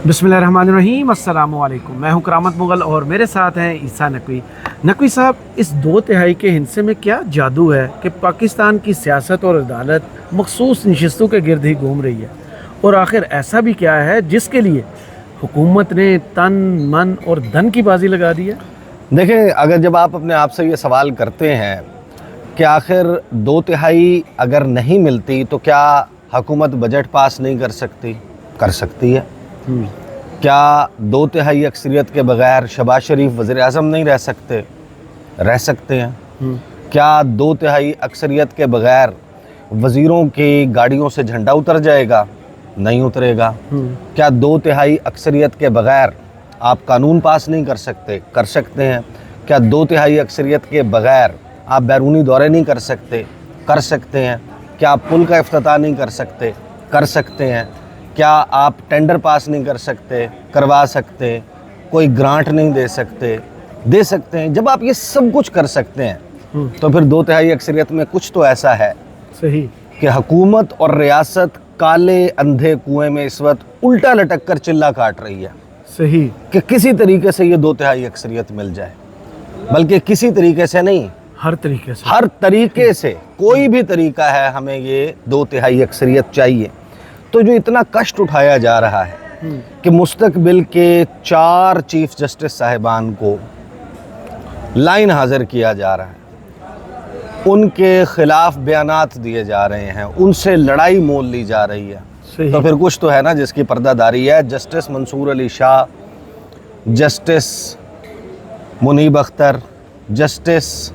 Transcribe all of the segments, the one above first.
बिस्मिल्लाहिर्रहमानिर्रहीम, अस्सलामु अलैकुम। मैं हूं करामत मुगल और मेरे साथ हैं ईसा नकवी। नकवी साहब, इस 2 तिहाई के हिस्से में क्या जादू है कि पाकिस्तान की सियासत और अदालत मखसूस नशिस्तों के गिर्द ही घूम रही है? और आखिर ऐसा भी क्या है जिसके लिए हुकूमत ने तन मन और धन की बाजी लगा दी है? देखें, अगर जब आप अपने आप से ये सवाल करते हैं कि आखिर 2 तिहाई अगर नहीं मिलती तो क्या हुकूमत बजट पास नहीं कर सकती? कर सकती है। क्या 2 तिहाई अक्सरियत के बगैर शहबाज शरीफ वज़ीर आज़म नहीं रह सकते? रह सकते हैं। क्या 2 तिहाई अक्सरियत के बगैर वज़ीरों की गाड़ियों से झंडा उतर जाएगा? नहीं उतरेगा। क्या 2 तिहाई अक्सरियत के बगैर आप कानून पास नहीं कर सकते? कर सकते हैं। क्या 2 तिहाई अक्सरियत के बगैर आप बैरूनी दौरे नहीं कर सकते? कर सकते हैं। क्या आप पुल का इफ्तिताह नहीं कर सकते? कर सकते हैं। क्या आप टेंडर पास नहीं कर सकते? करवा सकते। कोई ग्रांट नहीं दे सकते? दे सकते हैं। जब आप ये सब कुछ कर सकते हैं तो फिर 2 तिहाई अक्सरियत में कुछ तो ऐसा है सही कि हुकूमत और रियासत काले अंधे कुएं में इस वक्त उल्टा लटक कर चिल्ला काट रही है सही कि किसी तरीके से ये 2 तिहाई अक्सरियत मिल जाए। बल्कि किसी तरीके से नहीं, हर तरीके से, हर तरीके से, कोई भी तरीका है, हमें ये 2 तिहाई अक्सरियत चाहिए। तो जो इतना कष्ट उठाया जा रहा है कि मुस्तकबिल के 4 चीफ जस्टिस साहिबान को लाइन हाजिर किया जा रहा है, उनके खिलाफ बयानात दिए जा रहे हैं, उनसे लड़ाई मोल ली जा रही है, तो फिर कुछ तो है ना जिसकी पर्दादारी है। Justice Mansoor Ali Shah, justice Munib Akhtar, justice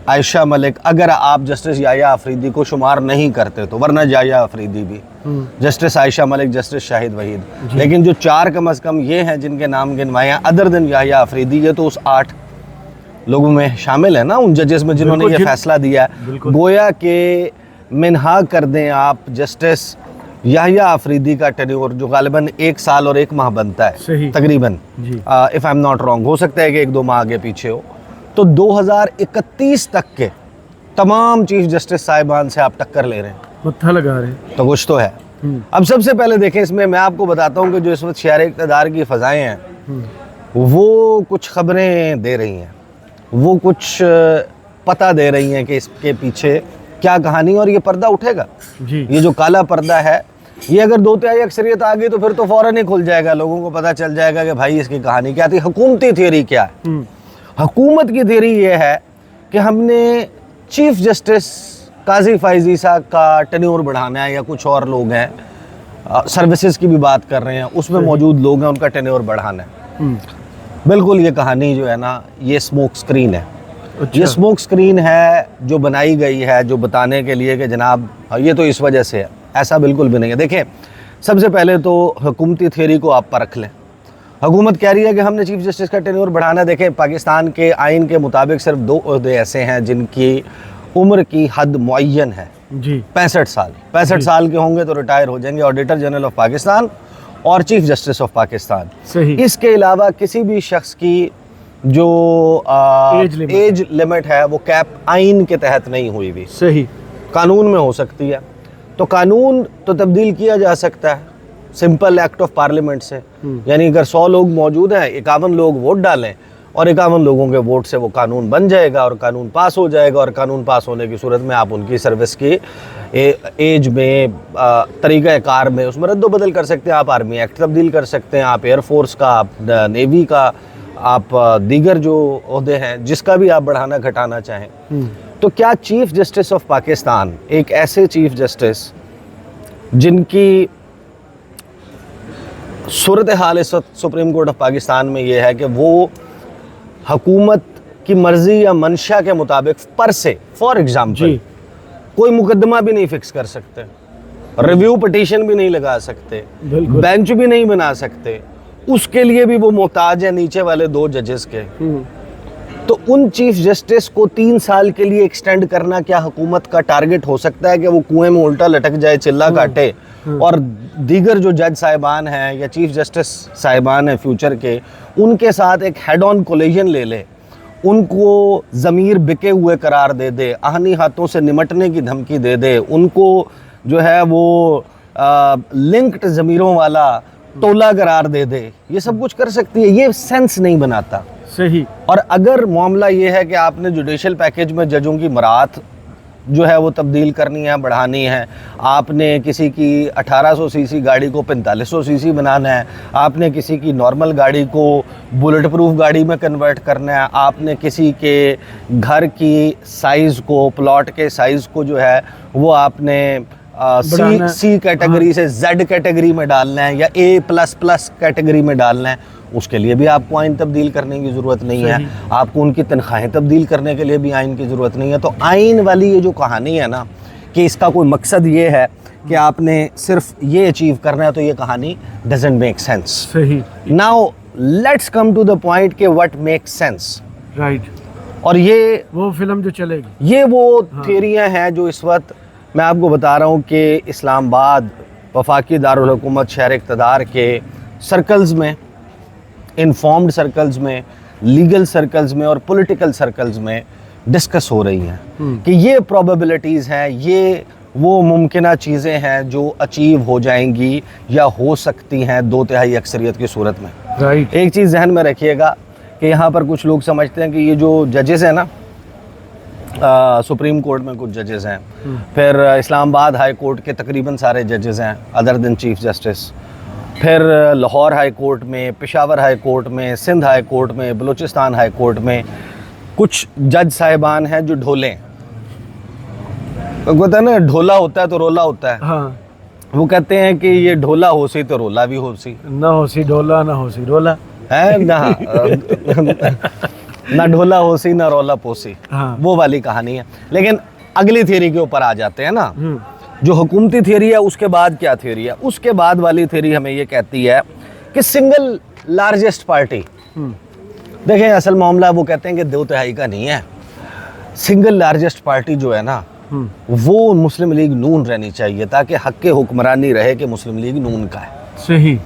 Ayesha Malik, अगर आप जस्टिस याया अफरीदी को शुमार नहीं करते तो, वरना याया अफरीदी भी, जस्टिस आयशा मलिक, जस्टिस शाहिद वहीद, लेकिन जो 4 कम अज़ कम ये हैं जिनके नाम गिनवाए हैं अदर दिन याया अफरीदी, ये तो उस 8 लोगों में शामिल है ना, उन जजेस में जिन्होंने ये फैसला दिया है। गोया के मिनहा कर दें आप जस्टिस याया अफरीदी का टेन्योर, जो गालिबन 1 साल और 1 माह बनता है तकरीबन, if I am not wrong, हो सकता है कि 1-2 माह आगे पीछे हो, तो 2031 तक के तमाम चीफ जस्टिस साहिबान से आप टक्कर ले रहे हैं, मत्था लगा रहे हैं, तो कुछ तो है। अब सबसे पहले देखें, इसमें मैं आपको बताता हूँ कि जो इस वक्त शहर इक़्तिदार की फ़ज़ाएँ हैं वो कुछ ख़बरें दे रही हैं, वो कुछ पता दे रही हैं कि इसके पीछे क्या कहानी, और ये पर्दा उठेगा जी। ये जो काला पर्दा है, ये अगर 2 तिहाई अक्सरियत आ गई तो फिर तो फ़ौरन ही खुल जाएगा, लोगों को पता चल जाएगा कि भाई इसकी कहानी क्या थी। हुकूमती थियरी क्या है? हुकूमत की थियरी ये है कि हमने चीफ जस्टिस काजी फ़ाइज़ ईसा का टेन्योर बढ़ाना है, या कुछ और लोग हैं सर्विसेज की भी बात कर रहे हैं, उसमें मौजूद लोग हैं, उनका टेन्योर बढ़ाना है। बिल्कुल ये कहानी जो है ना, ये स्मोक स्क्रीन है। अच्छा। ये स्मोक स्क्रीन है जो बनाई गई है, जो बताने के लिए कि जनाब ये तो इस वजह से है। ऐसा बिल्कुल भी नहीं है। देखें, सबसे पहले तो हुकूमती थियरी को आप परख लें। हुकूमत कह रही है कि हमने चीफ जस्टिस का टेन्योर बढ़ाना। देखें, पाकिस्तान के आइन के मुताबिक सिर्फ 2 ओहदे ऐसे हैं जिनकी उम्र की हद मुअय्यन है जी, 65 साल। 65 साल के होंगे तो रिटायर हो जाएंगे, ऑडिटर जनरल ऑफ पाकिस्तान और चीफ जस्टिस ऑफ पाकिस्तान। सही। इसके अलावा किसी भी शख्स की जो एज लिमिट है वो कैप आइन के तहत नहीं हुई भी, सही, कानून में हो सकती है। तो कानून तो तब्दील किया जा सकता है सिंपल एक्ट ऑफ पार्लियामेंट से, यानी अगर 100 लोग मौजूद हैं, 51 लोग वोट डालें और 51 लोगों के वोट से वो कानून बन जाएगा और कानून पास हो जाएगा, और कानून पास होने की सूरत में आप उनकी सर्विस की एज में, तरीक़ा कार में, उसमें रद्द बदल कर सकते हैं। आप आर्मी एक्ट तब्दील कर सकते हैं, आप एयरफोर्स का, आप नेवी का, आप दीगर जो ओहदे हैं जिसका भी आप बढ़ाना घटाना चाहें। तो क्या चीफ जस्टिस ऑफ पाकिस्तान, एक ऐसे चीफ जस्टिस जिनकी सूरत हाल इस वक्त सुप्रीम कोर्ट ऑफ पाकिस्तान में ये है कि वो हुकूमत की मर्ज़ी या मंशा के मुताबिक पर से, फॉर एग्ज़ाम्पल, कोई मुकदमा भी नहीं फिक्स कर सकते, रिव्यू पिटीशन भी नहीं लगा सकते, बेंच भी नहीं बना सकते, उसके लिए भी वो मोहताज है नीचे वाले 2 जजेस के। तो उन चीफ जस्टिस को 3 साल के लिए एक्सटेंड करना क्या हुकूमत का टारगेट हो सकता है कि वो कुएं में उल्टा लटक जाए, चिल्ला काटे, और दीगर जो जज साहिबान हैं या चीफ जस्टिस साहिबान हैं फ्यूचर के, उनके साथ एक हेड ऑन कोलिजन ले ले, उनको ज़मीर बिके हुए करार दे दे, आहनी हाथों से निमटने की धमकी दे दे, उनको जो है वो लिंक्ड ज़मीरों वाला टोला करार दे दे, ये सब कुछ कर सकती है, ये सेंस नहीं बनाता। सही। और अगर मामला ये है कि आपने जुडिशल पैकेज में जजों की मरात जो है वो तब्दील करनी है, बढ़ानी है, आपने किसी की 1800 सीसी गाड़ी को 4500 सीसी बनाना है, आपने किसी की नॉर्मल गाड़ी को बुलेट प्रूफ गाड़ी में कन्वर्ट करना है, आपने किसी के घर की साइज़ को, प्लॉट के साइज़ को जो है वो आपने सी कैटेगरी से जेड कैटेगरी में डालना है या A++ कैटेगरी में डालना है, उसके लिए भी आपको आइन तब्दील करने की ज़रूरत नहीं है। आपको उनकी तनख्वाहें तब्दील करने के लिए भी आइन की ज़रूरत नहीं है। तो आइन वाली ये जो कहानी है ना कि इसका कोई मकसद ये है कि आपने सिर्फ ये अचीव करना है, तो ये कहानी डजंट मेक सेंस। सही। Now let's come to the point कि व्हाट मेक्स सेंस। राइट। और ये वो फिल्म जो चलेगी, ये वो थियरियाँ हैं जो इस वक्त मैं आपको बता रहा हूँ कि इस्लामाबाद वफाकी दारुल हुकूमत शहर इक़्तिदार के सर्कल्स में, इन्फॉर्म्ड सर्कल्स में, लीगल सर्कल्स में और पॉलिटिकल सर्कल्स में डिस्कस हो रही हैं कि ये प्रोबेबिलिटीज़ हैं, ये वो मुमकिना चीज़ें हैं जो अचीव हो जाएंगी या हो सकती हैं 2/3 अक्सरियत की सूरत में। राइट। एक चीज़ जहन में रखिएगा कि यहाँ पर कुछ लोग समझते हैं कि ये जो जजेस हैं ना, सुप्रीम कोर्ट में कुछ जजेस हैं, फिर इस्लामाबाद हाई कोर्ट के तकरीबन सारे जजेस हैं अदर देन चीफ जस्टिस, फिर लाहौर हाई कोर्ट में, पेशावर हाई कोर्ट में, सिंध हाई कोर्ट में, बलूचिस्तान हाई कोर्ट में कुछ जज साहिबान हैं जो ढोले हैं। तो कहते हैं ना, ढोला होता है तो रोला होता है। हाँ। वो कहते हैं कि ये ढोला होसी तो रोला भी होसी, ना होसी ढोला ना होसी रोला है ना ना ढोला होसी ना रोला पोसी। हाँ। वो वाली कहानी है। लेकिन अगली थियरी के ऊपर आ जाते हैं ना, जो हुकूमती थियरी है उसके बाद क्या थियरी है। उसके बाद वाली थियरी हमें ये कहती है कि सिंगल लार्जेस्ट पार्टी, देखें असल मामला वो कहते हैं कि 2/3 का नहीं है, सिंगल लार्जेस्ट पार्टी जो है ना वो मुस्लिम लीग नून रहनी चाहिए, ताकि हक के हुक्मरानी रहे कि मुस्लिम लीग नून का है। सही।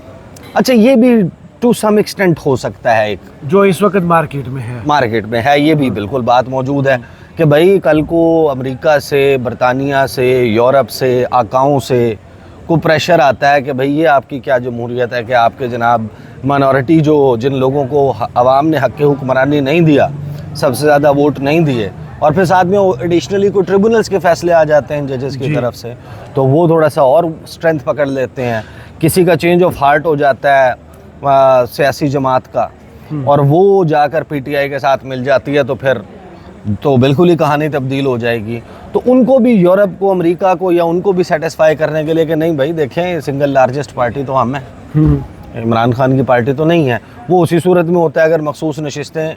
अच्छा, ये भी टू सम एक्सटेंट हो सकता है, एक जो इस वक्त मार्केट में है ये भी बिल्कुल बात मौजूद है कि भाई कल को अमेरिका से, बरतानिया से, यूरोप से, आकाओं से को प्रेशर आता है कि भाई ये आपकी क्या जमहूरियत है कि आपके जनाब माइनॉरिटी जो जिन लोगों को अवाम ने हक हुक्मरानी नहीं दिया, सबसे ज़्यादा वोट नहीं दिए, और फिर साथ में एडिशनली कोई ट्रिब्यूनल्स के फैसले आ जाते हैं जजेस की तरफ से, तो वो थोड़ा सा और स्ट्रेंथ पकड़ लेते हैं। किसी का चेंज ऑफ हार्ट हो जाता है सियासी जमात का, और वो जाकर पीटीआई के साथ मिल जाती है, तो फिर तो बिल्कुल ही कहानी तब्दील हो जाएगी। तो उनको भी, यूरोप को, अमेरिका को, या उनको भी सेटिस्फाई करने के लिए कि नहीं भाई देखें सिंगल लार्जेस्ट पार्टी तो हम हैं, इमरान खान की पार्टी तो नहीं है। वो उसी सूरत में होता है अगर मखसूस नशिस्तें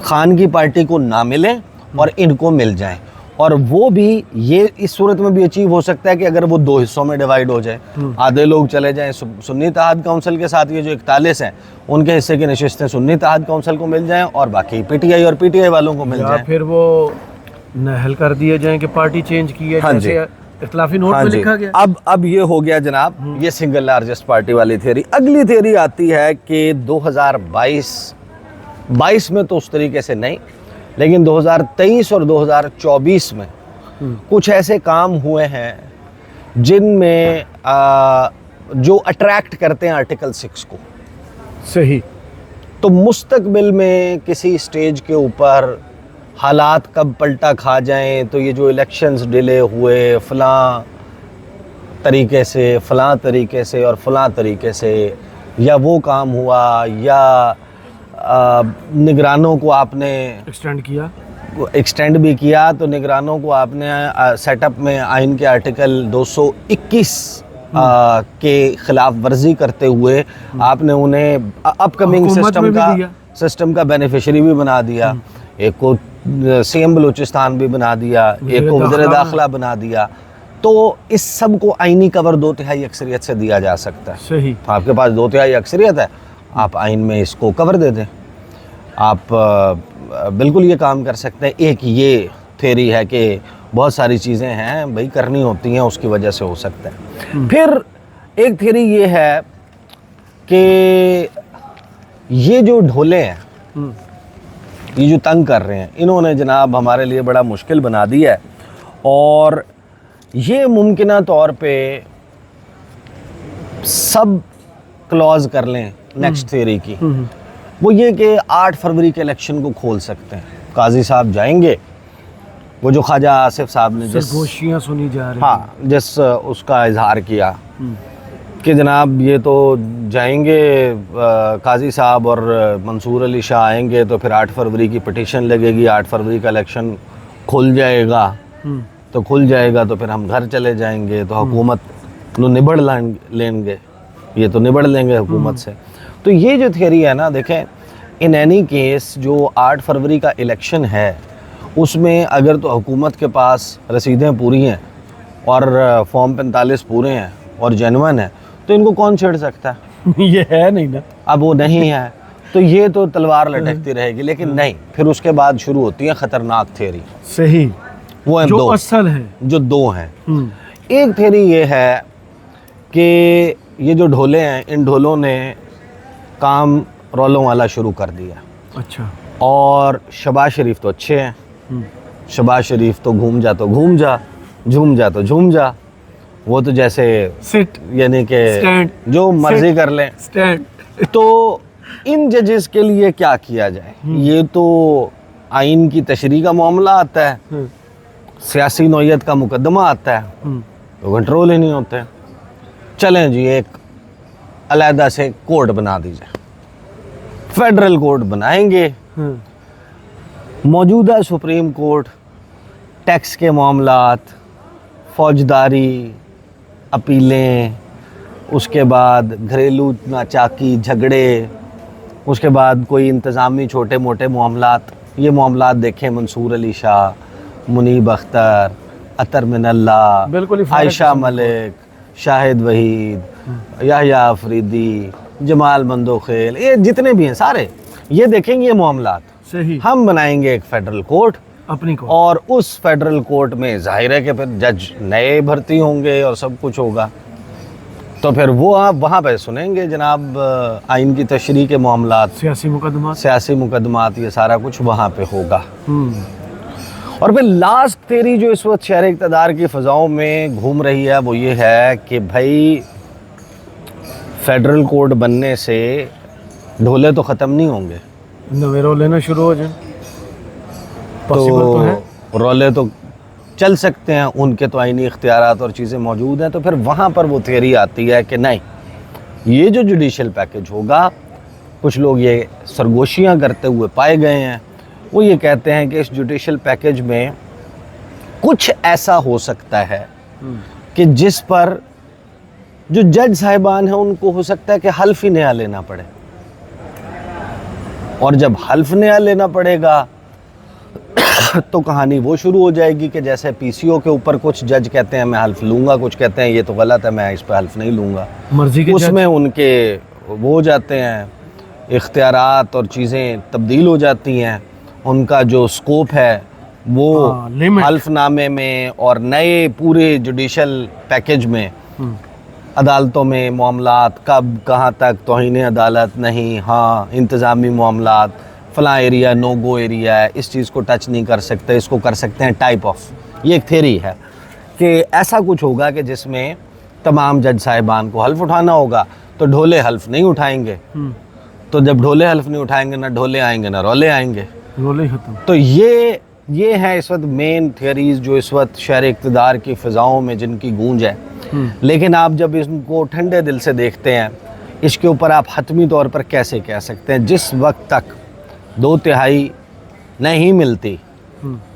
खान की पार्टी को ना मिलें और इनको मिल जाएं, और वो भी ये इस सूरत में भी अचीव हो सकता है कि अगर वो 2 हिस्सों में डिवाइड हो जाए, आधे लोग चले जाएं सुन्नी इत्तेहाद काउंसिल के साथ, ये जो 41 हैं उनके हिस्से की नशिस्तें सुन्नी इत्तेहाद काउंसिल को मिल जाएं और बाकी पीटीआई और पीटीआई वालों को मिल जाए, फिर वो नहल कर दिए जाएं कि पार्टी चेंज की है, जैसे इख्तिलाफी नोट में लिखा गया। अब ये हो गया जनाब ये सिंगल लार्जेस्ट पार्टी वाली थियरी। अगली थियरी आती है कि 2022 में तो उस तरीके से नहीं, लेकिन 2023 और 2024 में कुछ ऐसे काम हुए हैं जिनमें जो अट्रैक्ट करते हैं आर्टिकल 6 को। सही। तो मुस्तकबिल में किसी स्टेज के ऊपर हालात कब पलटा खा जाएं, तो ये जो इलेक्शंस डिले हुए फ़लाँ तरीके से, फ़लाँ तरीके से और फ़लाँ तरीके से, या वो काम हुआ, या निगरानों को आपने एक्सटेंड भी किया, तो निगरानों को आपने सेटअप में आइन के आर्टिकल 221 के खिलाफ वर्जी करते हुए आपने उन्हें अपकमिंग सिस्टम का बेनिफिशियरी भी बना दिया। एक को सीएम बलूचिस्तान भी बना दिया, एक को वज़ीर दाखिला बना दिया। तो इस सब को आइनी कवर 2/3 अक्सरियत से दिया जा सकता है। सही। आपके पास 2/3 अक्सरियत है, आप आइन में इसको कवर दे दें, आप बिल्कुल ये काम कर सकते हैं। एक ये थ्योरी है कि बहुत सारी चीज़ें हैं भाई करनी होती हैं, उसकी वजह से हो सकता है। फिर एक थ्योरी ये है कि ये जो ढोले हैं, ये जो तंग कर रहे हैं, इन्होंने जनाब हमारे लिए बड़ा मुश्किल बना दिया है, और ये मुमकिना तौर पे सब क्लॉज कर लें नेक्स्ट थियरी की, वो ये कि 8 फरवरी के इलेक्शन को खोल सकते हैं। काजी साहब जाएंगे, वो जो ख्वाजा आसिफ साहब ने जिस गोशियाँ सुनी जा रही हाँ जिस उसका इजहार किया कि जनाब ये तो जाएंगे काजी साहब और मंसूर अली शाह आएंगे तो फिर 8 फरवरी की पिटीशन लगेगी, 8 फरवरी का इलेक्शन खुल जाएगा, तो खुल जाएगा तो फिर हम घर चले जाएंगे, तो हुकूमत नो निबड़ लेंगे, ये तो निबड़ लेंगे हुकूमत से। तो ये जो थियरी है ना, देखें इन एनी केस जो 8 फरवरी का इलेक्शन है उसमें अगर तो हुकूमत के पास रसीदें पूरी हैं और फॉर्म 45 पूरे हैं और जेन्युइन है, तो इनको कौन छेड़ सकता है? ये है नहीं ना, अब वो नहीं है तो ये तो तलवार लटकती रहेगी। लेकिन नहीं, फिर उसके बाद शुरू होती है ख़तरनाक थियरी। सही, वो हैं जो दो, असल है। जो दो हैं। एक थियरी ये है कि ये जो ढोले हैं, इन ढोलों ने काम रोलों वाला शुरू कर दिया। अच्छा। और शहबाज शरीफ तो अच्छे हैं, शहबाज शरीफ तो घूम जा तो घूम जा, झूम जा तो झूम जा, वो तो जैसे सिट, यानी कि स्टैंड, जो मर्जी कर लें। स्टैंड। तो इन जजेस के लिए क्या किया जाए? ये तो आइन की तशरीह का मामला आता है, सियासी नौयत का मुकदमा आता है, तो कंट्रोल ही नहीं होते। चलें जी, एक अलहदा से कोर्ट बना दीजिए, फेडरल कोर्ट बनाएंगे। मौजूदा सुप्रीम कोर्ट टैक्स के मामलात, फौजदारी, अपीलें, उसके बाद घरेलू नाचाकी झगड़े, उसके बाद कोई इंतज़ामी छोटे मोटे मामलात, ये मामलात देखें मंसूर अली शाह, मुनीब अख्तर, अतर मिनल्ला, बिल्कुल आयशा मलिक, शाहिद वहीद, याह्या अफरीदी, जमाल मंदोखेल, ये जितने भी हैं सारे, ये देखेंगे ये मामलात। सही। हम बनाएंगे एक फेडरल कोर्ट अपनी को, और और उस फेडरल कोर्ट में जाहिर है कि फिर जज नए भर्ती होंगे और सब कुछ होगा, तो फिर वो आप वहाँ पे सुनेंगे जनाब आइन की तशरीह के मामलात, सियासी मुकदमात, ये सारा कुछ वहाँ पे होगा। और फिर लास्ट थियरी जो इस वक्त शहर इक़्तिदार की फ़ज़ाओं में घूम रही है वो ये है कि भाई फेडरल कोर्ट बनने से ढोले तो ख़त्म नहीं होंगे, नवे रोले ना शुरू हो जाए, तो है। रोले तो चल सकते हैं, उनके तो आईनी इख्तियारात और चीज़ें मौजूद हैं। तो फिर वहाँ पर वो थियरी आती है कि नहीं, ये जो जुडिशल पैकेज होगा, कुछ लोग ये सरगोशियाँ करते हुए पाए गए हैं, वो ये कहते हैं कि इस जुडिशल पैकेज में कुछ ऐसा हो सकता है कि जिस पर जो जज साहिबान हैं उनको हो सकता है कि हल्फ ही नया लेना पड़े, और जब हल्फ नया लेना पड़ेगा तो कहानी वो शुरू हो जाएगी कि जैसे पीसीओ के ऊपर कुछ जज कहते हैं मैं हल्फ लूँगा, कुछ कहते हैं ये तो गलत है मैं इस पर हल्फ नहीं लूँगा, मर्जी के उसमें उनके वो हो जाते हैं, इख्तियारात और चीज़ें तब्दील हो जाती हैं, उनका जो स्कोप है वो हल्फनामे में और नए पूरे जुडिशल पैकेज में अदालतों में मामलात कब कहाँ तक, तौहीन अदालत नहीं, हाँ इंतज़ामी मामलात, फ़लाँ एरिया नो गो एरिया है, इस चीज़ को टच नहीं कर सकते, इसको कर सकते हैं टाइप ऑफ। ये एक थ्योरी है कि ऐसा कुछ होगा कि जिसमें तमाम जज साहिबान को हल्फ उठाना होगा, तो ढोले हल्फ नहीं उठाएंगे, तो जब ढोले हल्फ नहीं उठाएंगे ना ढोले आएंगे ना रोले आएंगे, रोले खत्म। तो ये है इस वक्त मेन थियरीज़ जो इस वक्त शहर इक़्तिदार की फ़िज़ाओं में जिनकी गूंज है। लेकिन आप जब इनको ठंडे दिल से देखते हैं, इसके ऊपर आप हतमी तौर पर कैसे कह सकते हैं जिस वक्त तक 2/3 नहीं मिलती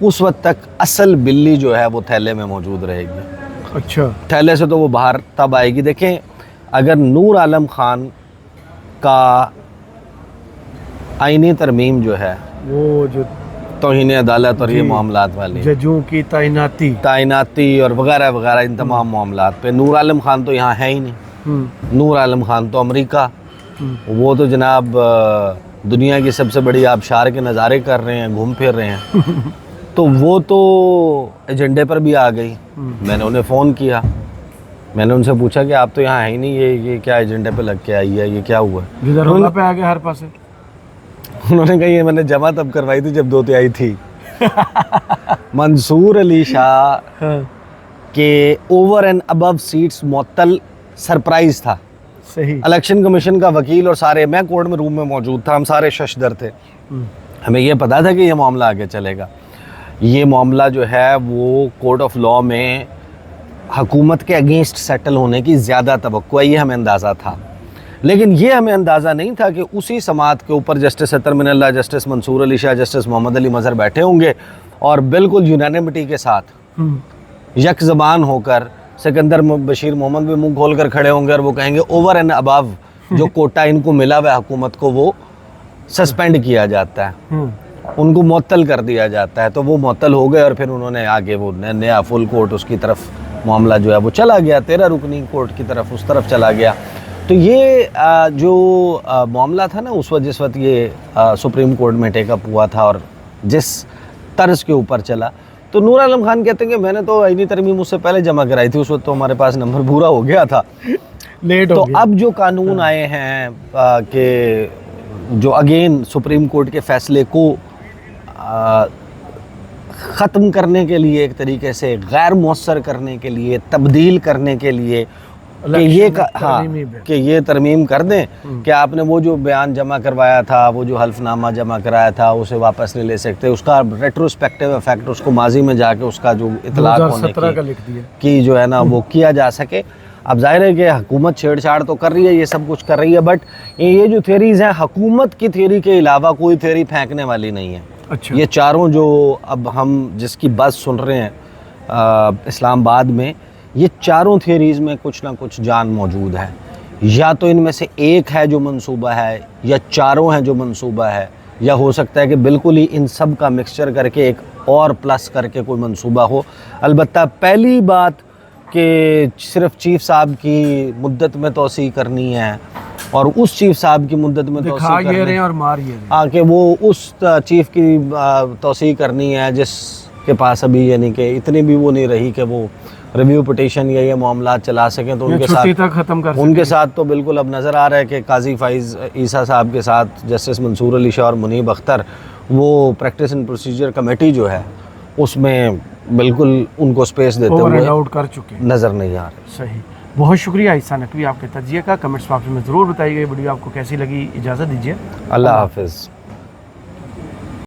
उस वक्त तक असल बिल्ली जो है वो थैले में मौजूद रहेगी। अच्छा, थैले से तो वो बाहर तब आएगी। देखें, अगर नूर आलम खान का आईनी तरमीम जो है, वो जो तौहीन अदालत और ये मामलात वाली जजों की तैनाती और वगैरह वगैरह, इन तमाम मामलात पे नूर आलम खान तो यहाँ है ही नहीं। नूर आलम खान तो अमेरिका, वो तो जनाब दुनिया की सबसे बड़ी आबशार के नज़ारे कर रहे हैं, घूम फिर रहे हैं। तो वो तो एजेंडे पर भी आ गई। मैंने उन्हें फ़ोन किया, मैंने उनसे पूछा कि आप तो यहाँ है ही नहीं, ये क्या एजेंडे पे लग के आई है, ये क्या हुआ? जिधर पे आ गया हर पास। उन्होंने कहा ये मैंने जमा तब करवाई थी जब 2/3 थी। मंसूर अली शाह के ओवर एंड अबव सीट्स मुअत्तल सरप्राइज था, सही। इलेक्शन कमीशन का वकील और सारे, मैं कोर्ट में रूम में मौजूद था, हम सारे शशदर थे। हमें ये पता था कि ये मामला आगे चलेगा। ये मामला जो है वो कोर्ट ऑफ लॉ में हुकूमत के अगेंस्ट सेटल होने की ज़्यादा तवक्को है, ये हमें अंदाज़ा था। लेकिन ये हमें अंदाज़ा नहीं था कि उसी समात के ऊपर जस्टिस अतर मिनल्ला, जस्टिस मंसूर अली शाह, जस्टिस मोहम्मद अली मज़हर बैठे होंगे और बिल्कुल यूनानिमिटी के साथ यक ज़बान होकर सिकंदर बशीर मोहम्मद भी मुंह खोल कर खड़े होंगे और वो कहेंगे ओवर एंड अबव जो कोटा इनको मिला हुआ हुकूमत को वो सस्पेंड किया जाता है, उनको मुअत्तल कर दिया जाता है। तो वो मुअत्तल हो गए और फिर उन्होंने आगे वो नया फुल कोर्ट उसकी तरफ मामला जो है वो चला गया, 13 रुकनी कोर्ट की तरफ, उस तरफ चला गया। तो ये जो मामला था ना उस वक्त, जिस वक्त ये सुप्रीम कोर्ट में टेकअप हुआ था और जिस तर्ज के ऊपर चला, तो नूर आलम खान कहते हैं कि मैंने तो आईनी तरमीम उससे पहले जमा कराई थी, उस वक्त तो हमारे पास नंबर पूरा हो गया था, लेट तो हो गया। अब जो कानून आए हैं कि जो अगेन सुप्रीम कोर्ट के फैसले को ख़त्म करने के लिए, एक तरीके से गैर मौसर करने के लिए, तब्दील करने के लिए कि ये कि ये तरमीम कर दें कि आपने वो जो बयान जमा करवाया था, वो जो हल्फनामा जमा कराया था, उसे वापस नहीं ले सकते, उसका रेट्रोस्पेक्टिव इफेक्ट उसको माजी में जाके उसका जो इतलाक होने की जो है ना वो किया जा सके। अब जाहिर है कि हुकूमत छेड़छाड़ तो कर रही है, ये सब कुछ कर रही है, बट ये जो थ्योरीज़ हैं हुकूमत की थ्योरी के अलावा कोई थ्योरी फेंकने वाली नहीं है। अच्छा। ये चारों जो अब हम जिसकी बात सुन रहे हैं इस्लामाबाद में, ये चारों थ्योरीज़ में कुछ ना कुछ जान मौजूद है। या तो इनमें से एक है जो मंसूबा है, या चारों हैं जो मंसूबा है, या हो सकता है कि बिल्कुल ही इन सब का मिक्सचर करके एक और प्लस करके कोई मंसूबा हो। अलबत्ता पहली बात कि सिर्फ चीफ साहब की मुद्दत में तोसी करनी है और उस चीफ साहब की मुद्दत में तोसी करनी है और मार ये कि वो उस चीफ की तोसी करनी है जिसके पास अभी यानी कि इतनी भी वो नहीं रही कि वो रिव्यू पिटीशन या ये मामला चला सकें, तो उनके साथ ख़त्म कर उनके साथ तो बिल्कुल अब नज़र आ रहा है कि काजी फाइज ईसा साहब के साथ जस्टिस मंसूर अली शाह और मुनीब अख्तर, वो प्रैक्टिस एंड प्रोसीजर कमेटी जो है उसमें बिल्कुल उनको स्पेस देते हुए आउट कर चुके नज़र नहीं आ रहे। सही, बहुत शुक्रिया ईसा नकवी आपके तजिए का। कमेंट्स बॉक्स में ज़रूर बताइए वीडियो आपको कैसी लगी। इजाज़त दीजिए, अल्लाह हाफिज़।